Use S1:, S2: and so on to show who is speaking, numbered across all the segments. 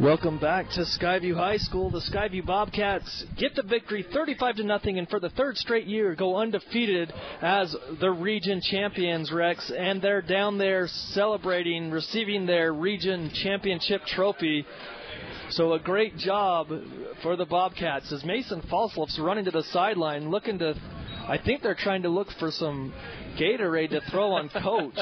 S1: Welcome back to Skyview High School. The Skyview Bobcats get the victory 35-0, and for the third straight year go undefeated as the region champions, Rex, and they're down there celebrating, receiving their region championship trophy. So a great job for the Bobcats as Mason Falsloff's running to the sideline looking to, I think they're trying to look for some Gatorade to throw on Coach.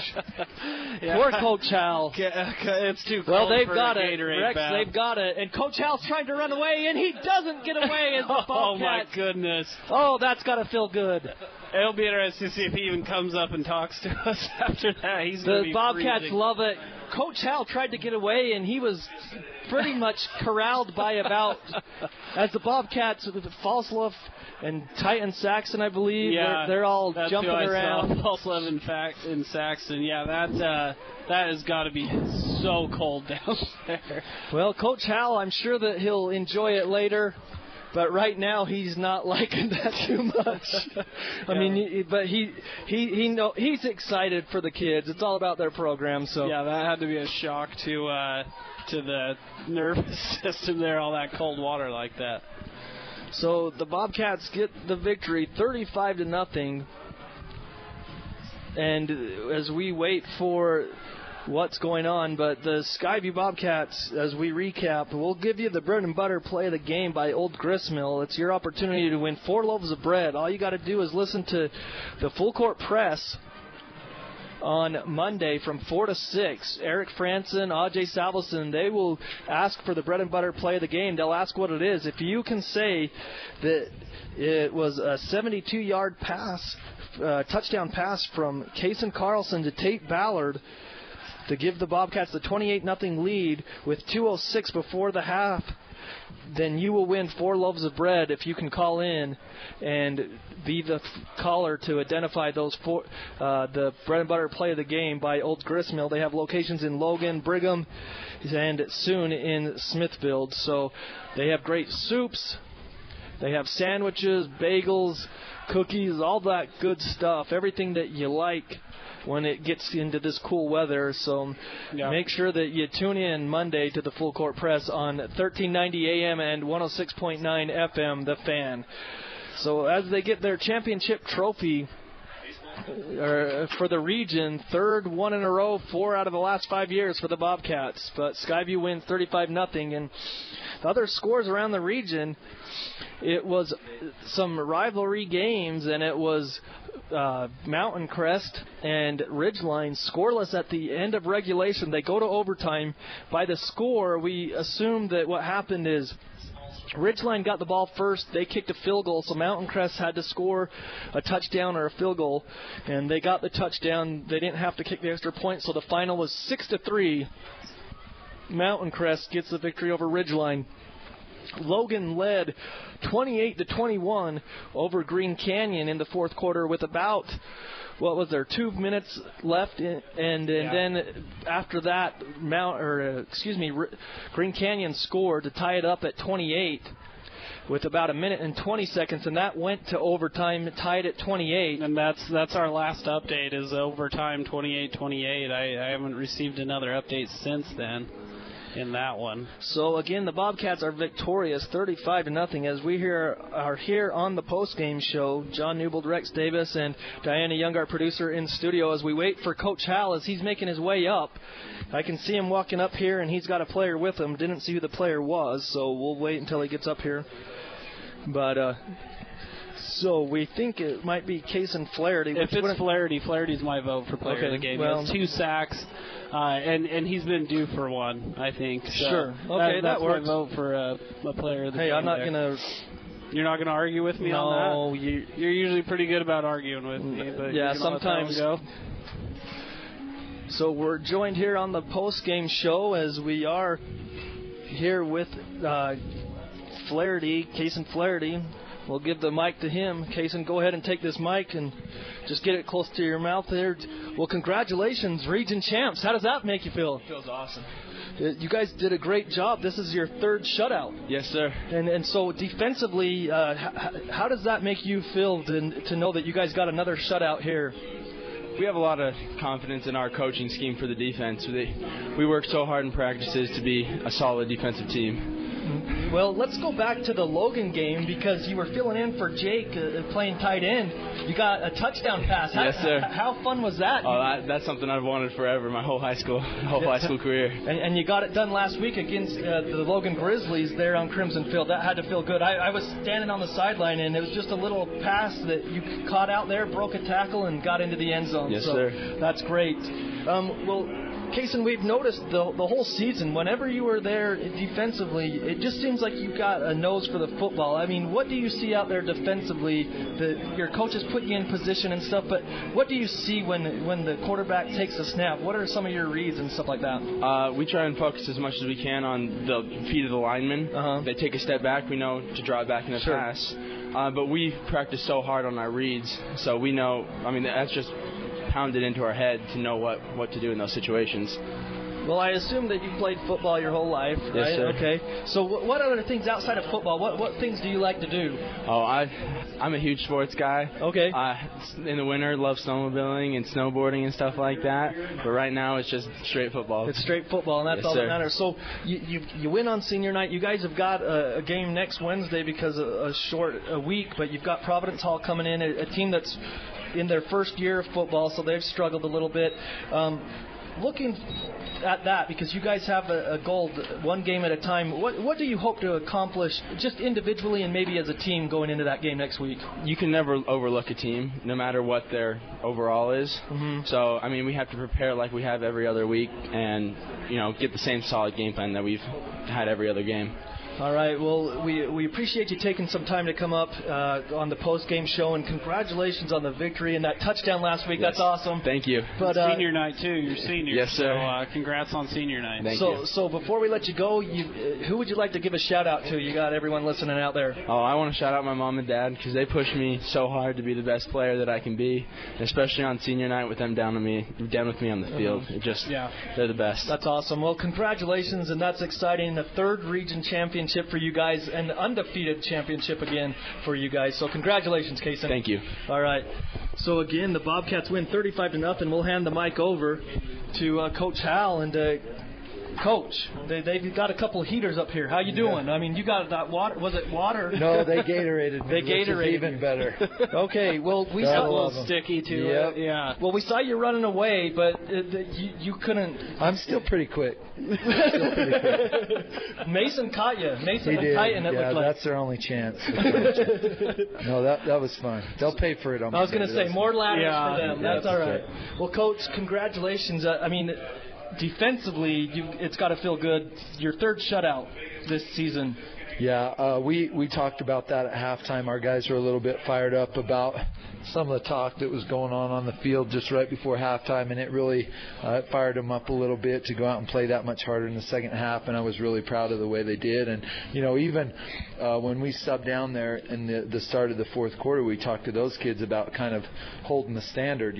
S2: Yeah.
S1: Poor Coach Hal.
S2: It's too cold.
S1: Well, they've
S2: for
S1: got
S2: a
S1: it,
S2: Gatorade
S1: Rex.
S2: bath.
S1: They've got it, and Coach Hal's trying to run away, and he doesn't get away as the Bobcats.
S2: Oh my goodness!
S1: Oh, that's got to feel good.
S2: It'll be interesting to see if he even comes up and talks to us after that. He's gonna be
S1: The Bobcats
S2: freezing.
S1: love it. Coach Hal tried to get away, and he was pretty much corralled by about, as the Bobcats with Falsloff and Titan Saxon, I believe, they're all
S2: that's
S1: jumping
S2: who I
S1: around.
S2: Saw. Falsloff in Saxon. Yeah, that has got to be so cold down there.
S1: Well, Coach Hal, I'm sure that he'll enjoy it later. But right now he's not liking that too much. I mean, but he's excited for the kids. It's all about their program. So
S2: yeah, that had to be a shock to the nervous system there. All that cold water like that.
S1: So the Bobcats get the victory, 35-0. And as we wait for what's going on, but the Skyview Bobcats, as we recap, we'll give you the bread and butter play of the game by Old Gristmill. It's your opportunity to win 4 loaves of bread. All you got to do is listen to the Full Court Press on Monday from 4 to 6. Eric Franson, Ajay Salveson, they will ask for the bread and butter play of the game. They'll ask what it is. If you can say that it was a 72-yard pass, touchdown pass from Kason Carlson to Tate Ballard to give the Bobcats the 28-0 lead with 2:06 before the half, then you will win 4 loaves of bread if you can call in and be the caller to identify those the bread and butter play of the game by Old Gristmill. They have locations in Logan, Brigham, and soon in Smithfield. So they have great soups. They have sandwiches, bagels, cookies, all that good stuff, everything that you like when it gets into this cool weather. So make sure that you tune in Monday to the Full Court Press on 1390 AM and 106.9 FM, The Fan. So as they get their championship trophy for the region, third one in a row, 4 out of the last 5 years for the Bobcats. But Skyview wins 35-0. And the other scores around the region, it was some rivalry games, and it was Mountain Crest and Ridgeline scoreless at the end of regulation. They go to overtime. By the score, we assume that what happened is Ridgeline got the ball first. They kicked a field goal, so Mountain Crest had to score a touchdown or a field goal, and they got the touchdown. They didn't have to kick the extra point, so the final was 6-3. Mountain Crest gets the victory over Ridgeline. Logan led 28-21 over Green Canyon in the fourth quarter with about, 2 minutes left, and then after that, Green Canyon scored to tie it up at 28 with about 1 minute and 20 seconds, and that went to overtime, tied at 28.
S2: And that's our last update is overtime, 28-28. I haven't received another update since then in that one.
S1: So again, the Bobcats are victorious, 35-0, as we are here on the postgame show. John Newbold, Rex Davis, and Diana Young, our producer, in studio as we wait for Coach Hal as he's making his way up. I can see him walking up here, and he's got a player with him. Didn't see who the player was, so we'll wait until he gets up here. But so we think it might be Kason Flaherty.
S2: If it's Flaherty, Flaherty's my vote for player of the game.
S1: Well,
S2: he has 2 sacks, and he's been due for one, I think. So
S1: sure. Okay,
S2: that's
S1: that works.
S2: my vote for a player of the game.
S1: Hey, I'm not going to...
S2: You're not going to argue with me on that?
S1: No.
S2: You're usually pretty good about arguing with me. But
S1: yeah, sometimes.
S2: Go.
S1: So we're joined here on the post-game show as we are here with Flaherty, Kason Flaherty. We'll give the mic to him. Kason, go ahead and take this mic and just get it close to your mouth there. Well, congratulations, region champs. How does that make you feel?
S3: It feels awesome.
S1: You guys did a great job. This is your 3rd shutout.
S3: Yes, sir.
S1: And so defensively, how does that make you feel to know that you guys got another shutout here?
S3: we have a lot of confidence in our coaching scheme for the defense. We work so hard in practices to be a solid defensive team.
S1: Well, let's go back to the Logan game because you were filling in for Jake playing tight end. You got a touchdown pass.
S3: Yes, sir.
S1: How fun was that?
S3: Oh, that's something I've wanted forever, my whole high school career.
S1: And you got it done last week against the Logan Grizzlies there on Crimson Field. That had to feel good. I was standing on the sideline, and it was just a little pass that you caught out there, broke a tackle, and got into the end zone.
S3: Yes,
S1: so
S3: sir.
S1: That's great. Well, Kaysen, we've noticed the whole season, whenever you were there defensively, it just seems like you've got a nose for the football. I mean, what do you see out there defensively? Your coaches put you in position and stuff, but what do you see when the quarterback takes a snap? What are some of your reads and stuff like that?
S3: We try and focus as much as we can on the feet of the linemen.
S1: Uh-huh.
S3: They take a step back, we know to draw it back in a
S1: Sure.
S3: pass. But we practice so hard on our reads, so we know, that's just pounded into our head to know what to do in those situations.
S1: Well, I assume that you played football your whole life, right?
S3: Yes, sir.
S1: Okay. So what other things outside of football, what things do you like to do?
S3: Oh, I'm a huge sports guy.
S1: Okay.
S3: In the winter, love snowmobiling and snowboarding and stuff like that. But right now, it's just straight football.
S1: It's straight football, and that's
S3: Yes,
S1: all
S3: sir.
S1: that matters. So you win on senior night. You guys have got a game next Wednesday because of a week, but you've got Providence Hall coming in, a team that's in their first year of football, so they've struggled a little bit. Looking at that, because you guys have a goal, one game at a time, what do you hope to accomplish just individually and maybe as a team going into that game next week?
S3: You can never overlook a team, no matter what their overall is.
S1: Mm-hmm.
S3: So, we have to prepare like we have every other week and, get the same solid game plan that we've had every other game.
S1: All right. Well, we appreciate you taking some time to come up on the post-game show, and congratulations on the victory and that touchdown last week.
S3: Yes.
S1: That's awesome.
S3: Thank you.
S2: But senior night too. You're senior.
S3: Yes, sir.
S2: So congrats on senior night.
S3: Thank you.
S1: So before we let you go, who would you like to give a shout out to? You got everyone listening out there.
S3: Oh, I want to shout out my mom and dad because they pushed me so hard to be the best player that I can be, especially on senior night with them down with me on the field. They're the best.
S1: That's awesome. Well, congratulations, and that's exciting. The third region championship for you guys, and the undefeated championship again for you guys. So congratulations, Kaysen.
S3: Thank you.
S1: All right. So again, the Bobcats win 35-0. We'll hand the mic over to Coach Hal. And Coach, they've got a couple of heaters up here. How you doing? You got that water. Was it water?
S4: No, they Gatorated me.
S1: They Gatorated.
S4: Even better.
S1: Okay. Well, we
S4: Got
S1: saw
S4: a
S2: A
S4: little
S2: little sticky too.
S4: Yep.
S2: Yeah.
S1: Well, we saw you running away, but you couldn't.
S4: I'm still pretty quick.
S1: Mason caught you. Mason
S4: He
S1: and
S4: did.
S1: Titan, it looked like.
S4: That's their only chance. No, that was fun. They'll pay for it on
S1: I was going to say, more ladders for them.
S4: Yeah,
S1: That's all right.
S4: that's
S1: Well, Coach, congratulations. Defensively, it's got to feel good. Your third shutout this season.
S4: Yeah, we talked about that at halftime. Our guys were a little bit fired up about some of the talk that was going on the field just right before halftime, and it really fired them up a little bit to go out and play that much harder in the second half, and I was really proud of the way they did. And, even when we subbed down there in the start of the fourth quarter, we talked to those kids about kind of holding the standard,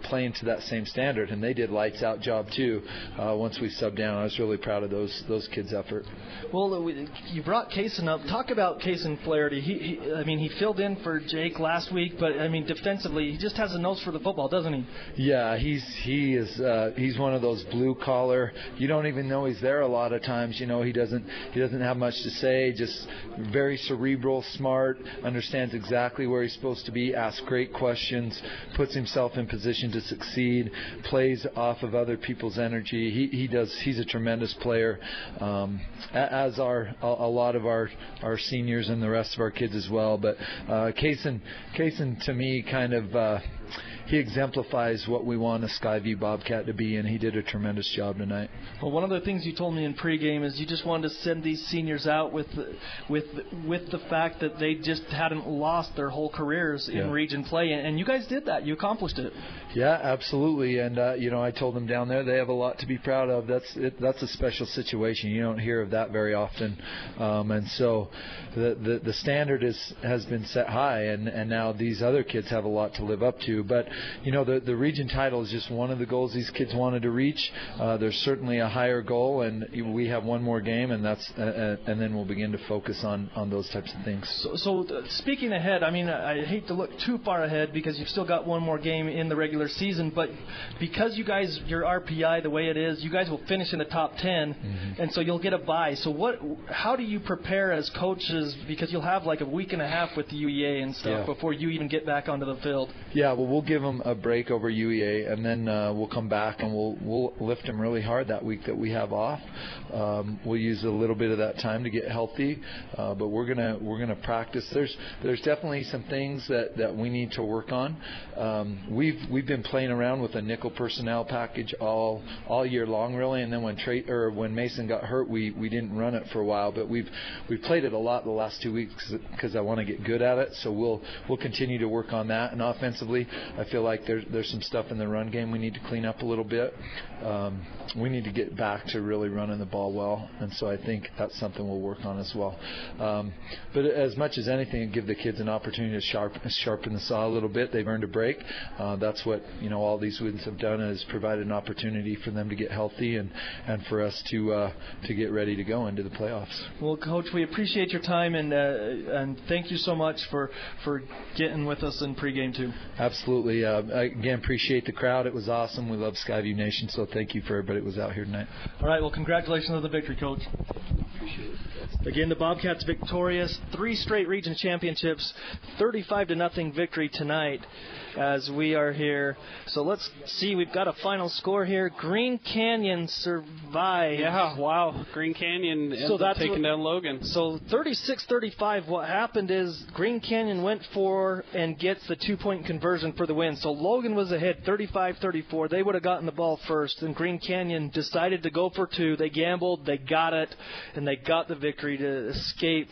S4: playing to that same standard, and they did lights out job too once we subbed down. I was really proud of those kids' effort.
S1: Well, you brought Kaysen up. Talk about Kaysen Flaherty. He filled in for Jake last week, but defensively, he just has a nose for the football, doesn't he?
S4: Yeah, he's one of those blue collar. You don't even know he's there a lot of times. He doesn't have much to say. Just very cerebral, smart, understands exactly where he's supposed to be, asks great questions, puts himself in position to succeed, plays off of other people's energy. He's a tremendous player, as are a lot of our seniors and the rest of our kids as well. But Kaysen to me kind of he exemplifies what we want a Skyview Bobcat to be, and he did a tremendous job tonight.
S1: Well, one of the things you told me in pregame is you just wanted to send these seniors out with the fact that they just hadn't lost their whole careers in region play, and you guys did that. You accomplished it.
S4: Yeah, absolutely. And I told them down there they have a lot to be proud of. That's a special situation. You don't hear of that very often, and so the standard has been set high, and now these other kids have a lot to live up to. But the region title is just one of the goals these kids wanted to reach. There's certainly a higher goal, and we have one more game, and then we'll begin to focus on those types of things.
S1: So speaking ahead, I hate to look too far ahead because you've still got one more game in the regular season, but because you guys, your RPI the way it is, you guys will finish in the top 10, and so you'll get a bye. So how do you prepare as coaches, because you'll have like a week and a half with the UEA and stuff before you even get back onto the field?
S4: Yeah, well, we'll give them a break over UEA, and then we'll come back and we'll lift them really hard that week that we have off. We'll use a little bit of that time to get healthy, but we're gonna practice. There's definitely some things that we need to work on. We've been playing around with a nickel personnel package all year long, really, and then when Mason got hurt, we didn't run it for a while, but we've played it a lot the last 2 weeks because I want to get good at it. So we'll continue to work on that. And offensively, I feel like there's some stuff in the run game we need to clean up a little bit. We need to get back to really running the ball well, and so I think that's something we'll work on as well. But as much as anything, give the kids an opportunity to sharpen the saw a little bit. They've earned a break. That's what all these wins have done, is provided an opportunity for them to get healthy and for us to get ready to go into the playoffs.
S1: Well, Coach, we appreciate your time, and thank you so much for getting with us in pregame too.
S4: Absolutely. I again appreciate the crowd. It was awesome. We love Skyview Nation, so thank you for everybody that was out here tonight.
S1: All right. Well, congratulations on the victory, Coach.
S4: Appreciate it.
S1: Again, the Bobcats victorious, 3 straight region championships, 35-0 victory tonight as we are here. So let's see, we've got a final score here. Green Canyon survived.
S2: Yeah, wow. Green Canyon ends up taking down Logan.
S1: So 36-35, what happened is Green Canyon went for and gets the 2-point conversion for the win. So Logan was ahead 35-34. They would have gotten the ball first, and Green Canyon decided to go for 2. They gambled, they got it, and they got the victory to escape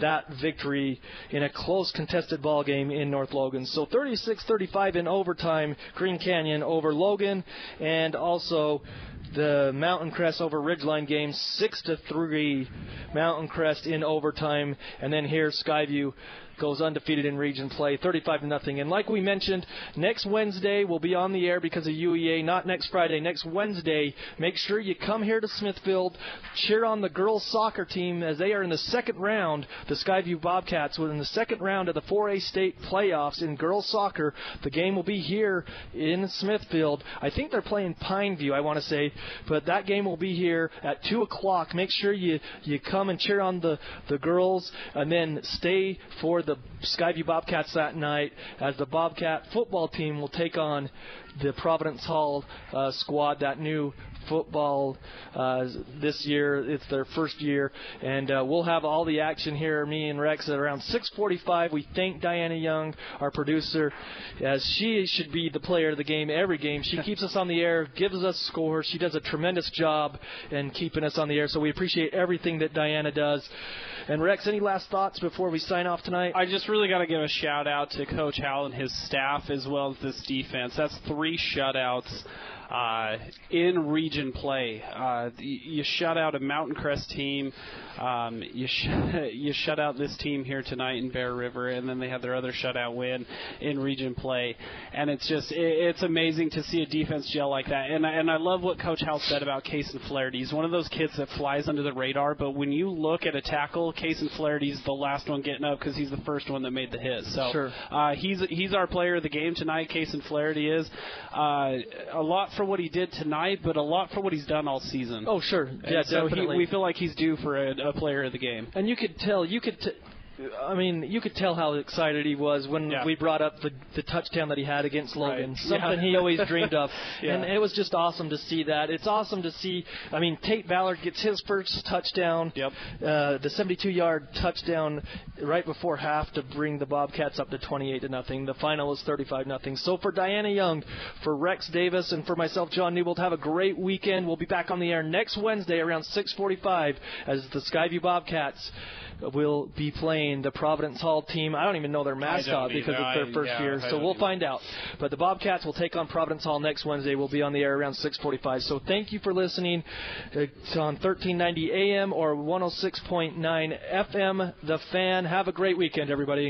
S1: that victory in a close contested ball game in North Logan. So 36-35 in overtime, Green Canyon over Logan, and also the Mountain Crest over Ridgeline game, 6-3 Mountain Crest in overtime. And then here Skyview goes undefeated in region play, 35-0. And like we mentioned, next Wednesday we'll be on the air because of UEA, not next Friday, next Wednesday. Make sure you come here to Smithfield, cheer on the girls soccer team as they are in the second round. The Skyview Bobcats were in the second round of the 4A state playoffs in girls soccer. The game will be here in Smithfield. I think they're playing Pineview, I want to say, but that game will be here at 2 o'clock. Make sure you come and cheer on the girls, and then stay for the Skyview Bobcats that night as the Bobcat football team will take on the Providence Hall squad, that new football this year. It's their first year, and we'll have all the action here, me and Rex, at around 6:45. We thank Diana Young, our producer, as she should be the player of the game every game. She keeps us on the air, gives us scores. She does a tremendous job in keeping us on the air, so we appreciate everything that Diana does. And Rex, any last thoughts before we sign off tonight?
S2: I just really got to give a shout out to Coach Howell and his staff as well as this defense. That's 3 shutouts in region play. You shut out a Mountain Crest team. You shut out this team here tonight in Bear River, and then they had their other shutout win in region play. And it's amazing to see a defense gel like that. And I love what Coach Howell said about Cason Flaherty. He's one of those kids that flies under the radar, but when you look at a tackle, Cason Flaherty's the last one getting up because he's the first one that made the hit. So
S1: sure.
S2: He's our player of the game tonight. Cason Flaherty is. A lot for what he did tonight, but a lot for what he's done all season.
S1: Oh, sure. Yeah,
S2: so
S1: definitely.
S2: We feel like he's due for a player of the game.
S1: And you could tell how excited he was when we brought up the touchdown that he had against Logan. Right. Something he always dreamed of. Yeah. And it was just awesome to see that. It's awesome to see, Tate Ballard gets his first touchdown.
S2: Yep.
S1: The 72-yard touchdown right before half to bring the Bobcats up to 28-0. The final was 35-0. So for Diana Young, for Rex Davis, and for myself, John Newbold, have a great weekend. We'll be back on the air next Wednesday around 6:45 as the Skyview Bobcats will be playing the Providence Hall team. I don't even know their mascot because it's their first year, so we'll find out. But the Bobcats will take on Providence Hall next Wednesday. We'll be on the air around 6:45. So thank you for listening. It's on 1390 AM or 106.9 FM, The Fan. Have a great weekend, everybody.